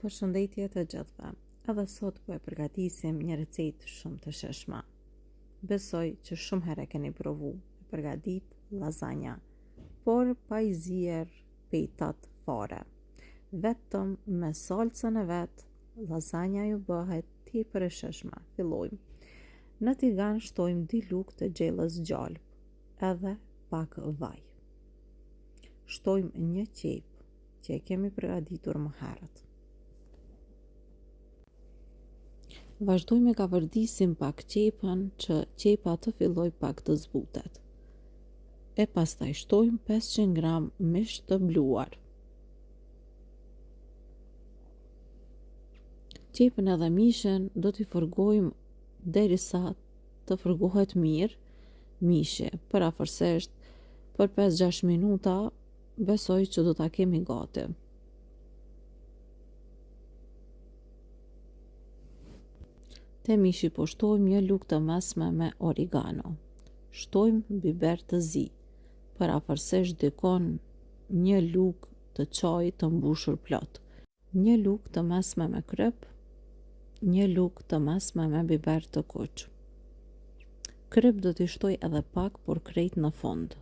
Përshëndetje të gjithëve. Edhe sot po e përgatisim një recetë shumë të shishme. Besoj që shumë herë keni provu e përgatit lasagna, por pa i zier petat fare. Vetëm me salcën e vet, lasagna ju bëhet tepër e shishme. Fillojmë. Në tigan shtojmë 2 lugë të gjellës gjalp, edhe pak vaj. Shtojmë një qepë që e kemi përgatitur më herët. Vazhdojmë e kavërdisim pak qepën që qepa të filloj pak të zbutet. E pastaj shtojmë 500 gram mish të bluar. Qepën edhe mishin do t'i fërgojmë derisa të fërgohet mirë mishi, parafërsisht për 5-6 minuta besoj që do t'a kemi gati. Te mishi po shtojmë një lugë të mesme me origano. Shtojmë biber të zi, parafërsisht dikon një lugë të çajit të mbushur plot. Një lugë të mesme me kryp, një lugë të mesme me biber të kuq. Kryp do t'i shtoj edhe pak, por krejt në fund.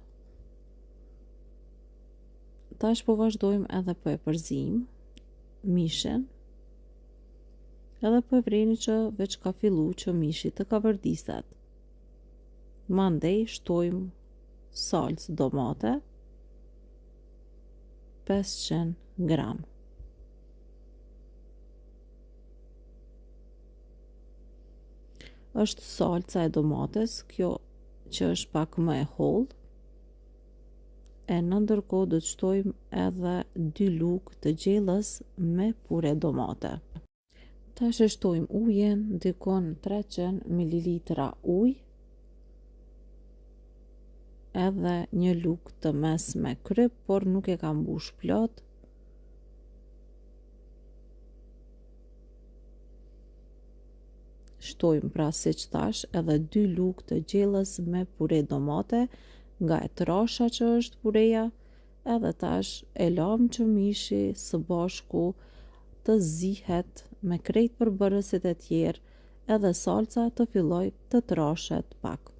Tash po vazhdojmë edhe po e përzim mishin. Edhe po e vreni që veç ka fillu që mishi të kavërdiset. Mandej shtojmë salcë domate 500 gram. Është salca e domates, kjo që është pak më e hollë. E në ndërkohë do të shtojmë edhe 2 lugë të gjellës me pure domate. Tash e shtojmë ujin, dikon 300 ml ujë, edhe një lugë të mesme kryp, por nuk e kam mbush plot. Shtojmë pra siç thash edhe 2 lugë të gjellës me pure domate, nga e trasha që është pureja, edhe tash e lam që mishi së bashku të zihet me krejt përbërësit e tjerë, edhe salca të filloj të trashet pak.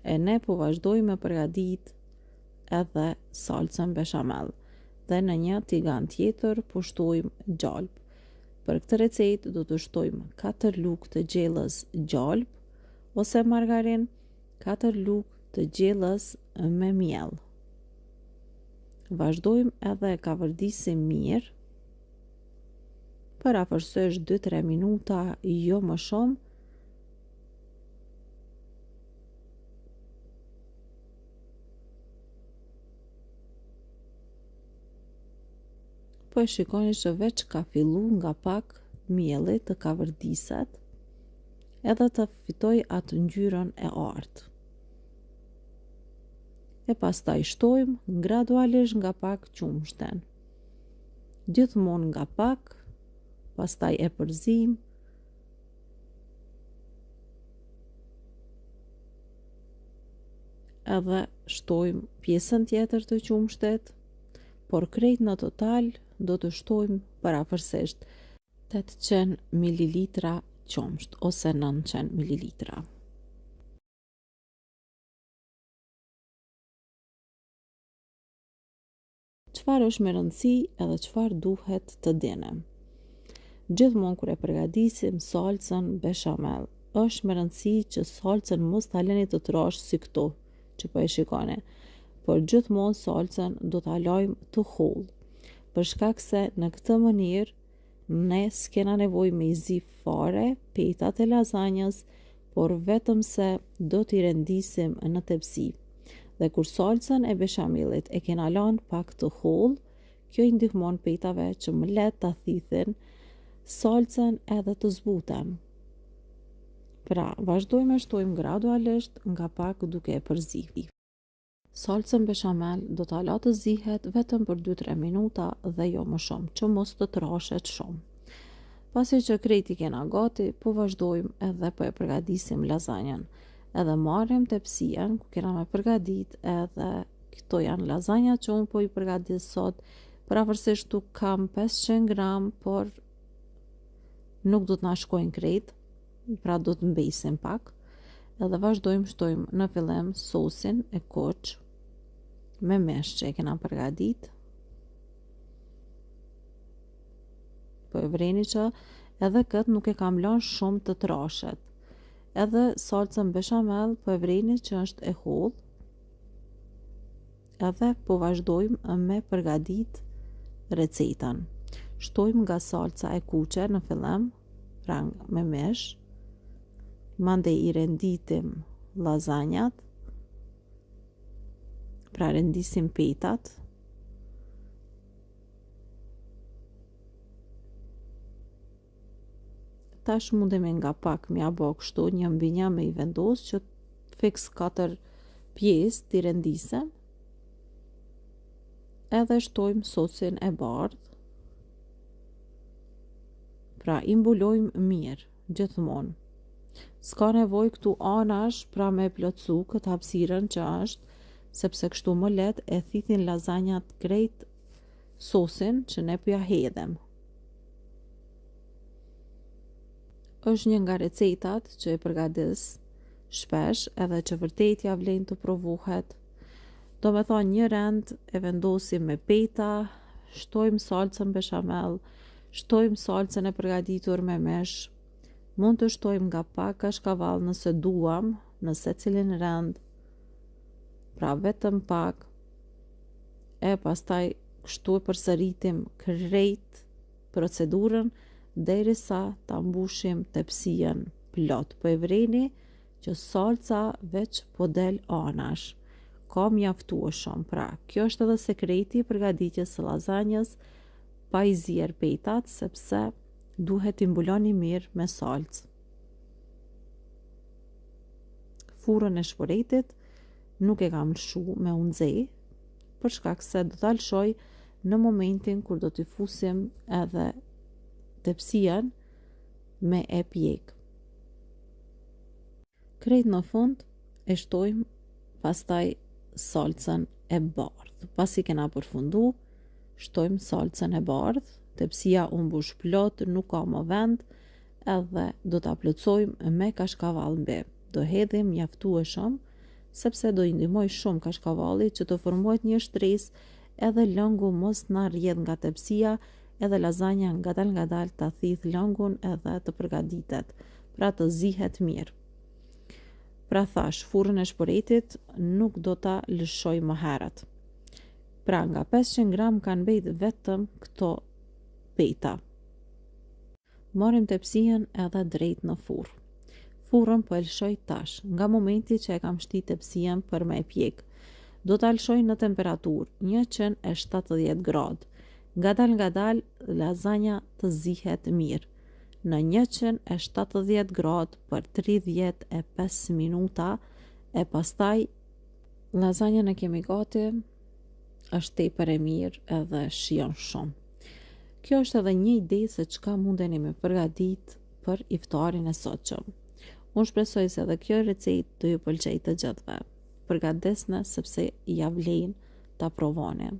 E ne po vazhdojmë me përgatit edhe salcën bechamel, dhe në një tigan tjetër po shtojmë gjalp. Për këtë recetë do të shtojmë 4 lugë të gjellës gjalp ose margarin, 4 lugë të gjellës me miell. Vazhdojmë edhe e kavërdisim mirë, parafërsisht 2-3 minuta, jo më shumë. Po e shikoni që veç ka fillu nga pak mielli të kavërdiset, edhe të fitoj atë ngjyrën e artë. E pastaj shtojmë gradualisht nga pak qumshten. Gjithmonë nga pak, pastaj e përzim. Edhe shtojmë pjesën tjetër të qumshtet, por krejt në total do të shtojmë parafërsisht 800 ml qumsht ose 900 ml. Çfarë është me rëndësi edhe çfarë duhet të dinim? Gjithmonë kur e përgatisim salcën bechamel, është me rëndësi që salcën mos ta lëni të trashë si këto që po e shikoni, por gjithmonë salcën do ta lajmë të hollë, për shkak se në këtë mënyrë ne s'kena nevojë me i zi fare petat e lasagnas, por vetëm se do t'i rendisim në tepsi. Dhe kur salcën e bechamelit e kena lanë pak të hollë, kjo i ndihmon petave që më lehtë ta thithin salcën edhe të zbuten. Pra, vazhdojmë e shtojmë gradualisht nga pak duke e përzi. Salcën bechamel do ta la të zihet vetëm për 2-3 minuta dhe jo më shumë, që mos të trashet shumë. Pasi që krejt i kena gati, po vazhdojmë edhe po e përgatisim lasagnen. Edhe marrim tepsien ku kena me përgatit, edhe këto janë lasagna që unë po i përgatis sot, Pavarësisht tu kam 500 gram, por nuk do të na shkojnë krejt, pra do të mbesin pak. Edhe vazhdojmë shtojmë në fillim sosin e koç me mesh që e kena përgadit. Po e vreni që edhe këtë nuk e kam lënë shumë të trashet. Edhe salcën bechamel po e vreni që është e hollë. Edhe po vazhdojmë me përgadit recetën. Shtojmë nga salca e kuqe në fillim, pra me mesh. Mandej i renditim lazanjat, pra rendisim petat. Tash mundemi nga pak mja bë kështu një mbi një me i vendos që fiks 4 pjesë t'i rendisem. Edhe shtojmë sosin e bardhë. Pra i mbulojmë mirë gjithmonë. S'ka nevojë këtu anash pra me plotsu këtë hapësirën që është, sepse kështu më lehtë e thithin lazanjat krejt sosin që ne po ja hedhem. Është një nga recetat që e përgadis shpesh edhe që vërtet ja vlen të provuhet. Do me thonë një rend e vendosim me peta, shtojmë salcën bechamel, shtojmë salcën e përgatitur me mesh, mund të shtojmë nga pak kashkavall nëse duam, në secilin rend, pra vetëm pak, e pastaj kështu e përsëritim krejt procedurën derisa ta mbushim tepsien plot. Po e vreni që salca veç po del anash. Ka mjaftueshëm. Pra, kjo është edhe sekreti i përgatitjes së lazanjës, pa i zier petat, sepse duhet i mbuloni mirë me salcë. Furrën e shporetit nuk e kam lshu me u nxe, për shkak se do ta lshoj në momentin kur do t'i fusim edhe tepsien me e pjek. Krejt në fund e shtojmë pastaj salcën e bardhë. Pasi kena përfundu, shtojmë salcën e bardhë, tepsia u mbush plot, nuk ka më vend, edhe do ta plotësojmë me kashkavall mbi. Do hedhim mjaftueshëm, sepse do i ndihmoj shumë kashkavalli që të formohet një shtresë edhe lëngu mos na rrjedh nga tepsia, edhe lazanja ngadal ta thith lëngun edhe të përgatitet, pra të zihet mirë. Pra thash, furrën e shporetit nuk do ta lëshoj më herët. Pra nga 500 gram kanë mbet vetëm këto peta. Marrim tepsien edhe drejt në furrë. Furrën po e lëshoj tash, nga momenti që e kam shti tepsien për me pjek. Do ta lëshoj në temperaturë 170 gradë. Ngadal lazanja të zihet mirë. Në 170 gradë për 35 minuta, e pastaj lazanjën e kemi gati, është tepër e mirë edhe shijon shumë. Kjo është edhe një ide se çka mundeni me përgatit për iftarin e sotshëm. Unë shpresoj se edhe kjo recetë do ju pëlqejë të gjithëve. Përgatesni sepse ja vlen ta provoni.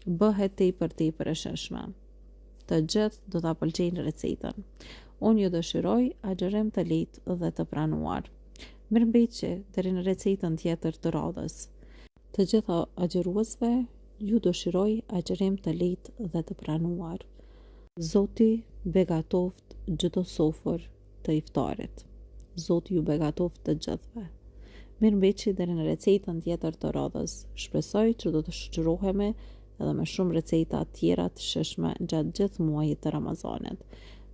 Bëhet tepër e shëshme. Të gjithë do ta pëlqejnë recetën. Unë ju dëshiroj agjerim të lehtë dhe të pranuar. Mirëmbëjtje deri në recetën tjetër të radhës. Të gjitha agjeruesve ju dëshiroj agjerim të lehtë dhe të pranuar. Zoti begatoft çdo sofër të iftarit. Zoti ju begatoft të gjithëve. Mirëmbëjtje deri në recetën tjetër të radhës. Shpresoj që do të shoqërohemi edhe me shumë receta tjera të shëshme gjatë gjithë muajit të Ramazanit.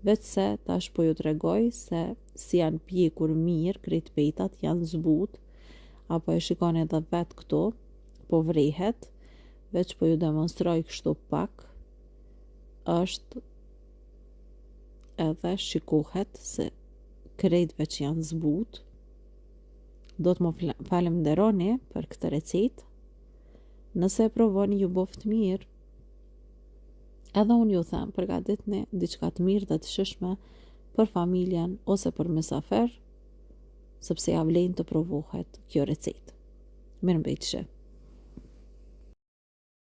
Vetëse tash po ju tregoj se si janë pjekur mirë krejt petat, janë zbut, apo e shikoni edhe vetë këto, po vrehet, veç po ju demonstroj kështu pak, është edhe shikohet se krejt veç janë zbut. Do të më falenderoni për këtë recetë. Nëse e provoni ju boft mirë, edhe unë ju them përgatitni diçka të mirë dhe të shishme për familjen ose për mesafer, sepse ja vlen të provohet kjo recetë. Mirëmbëjtje.